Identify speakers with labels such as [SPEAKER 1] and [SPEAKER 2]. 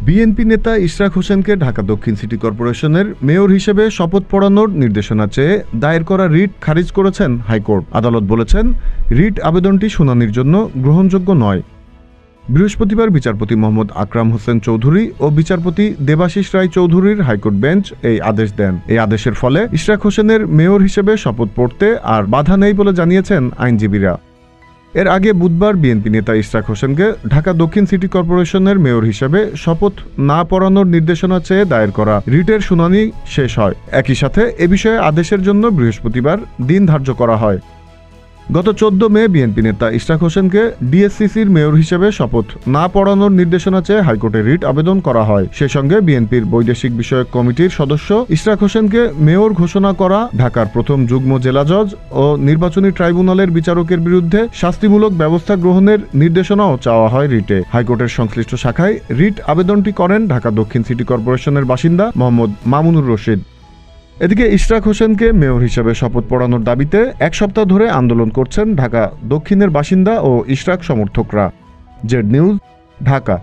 [SPEAKER 1] BNP নেতা ইশরাক হোসেনকে ঢাকা দক্ষিণ সিটি কর্পোরেশনের মেয়র হিসেবে শপথ পড়ানোর নির্দেশনা চেয়ে দায়ের করা রিট খারিজ করেছেন হাইকোর্ট। আদালত বলেছেন, রিট আবেদনটি শুনানির জন্য গ্রহণযোগ্য নয়। বৃহস্পতিবার বিচারপতি মোহাম্মদ আকরাম হোসেন চৌধুরী ও বিচারপতি দেবাশিস রায় চৌধুরীর হাইকোর্ট বেঞ্চ এই আদেশ দেন। এই আদেশের ফলে ইশরাক হোসেনের মেয়র হিসেবে শপথ পড়তে আর বাধা নেই বলে জানিয়েছেন আইনজীবীরা। এর আগে বুধবার বিএনপি নেতা ইশরাক হোসেনকে ঢাকা দক্ষিণ সিটি কর্পোরেশনের মেয়র হিসেবে শপথ না পড়ানোর নির্দেশনা চেয়ে দায়ের করা রিটের শুনানি শেষ হয়। একই সাথে এ বিষয়ে আদেশের জন্য বৃহস্পতিবার দিন ধার্য করা হয়। গত 14 মে বিএনপি নেতা ইশরাক হোসেনকে ডিএসসিসির মেয়র হিসেবে শপথ না পড়ানোর নির্দেশনা চেয়ে হাইকোর্টে রিট আবেদন করা হয়। সেই সঙ্গে বিএনপির বৈদেশিক বিষয়ক কমিটির সদস্য ইশরাক হোসেনকে মেয়র ঘোষণা করা ঢাকার প্রথম যুগ্ম জেলা জজ ও নির্বাচনী ট্রাইব্যুনালের বিচারকের বিরুদ্ধে শাস্তিমূলক ব্যবস্থা গ্রহণের নির্দেশনাও চাওয়া হয় রিটে। হাইকোর্টের সংশ্লিষ্ট শাখায় রিট আবেদনটি করেন ঢাকা দক্ষিণ সিটি কর্পোরেশনের বাসিন্দা মোহাম্মদ মামুনুর রশিদ। এদিকে ইশরাক হোসেনকে মেয়র হিসেবে শপথ পড়ানোর দাবিতে এক সপ্তাহ ধরে আন্দোলন করছেন ঢাকা দক্ষিণের বাসিন্দা ও ইশরাক সমর্থকরা। Z news, Dhaka.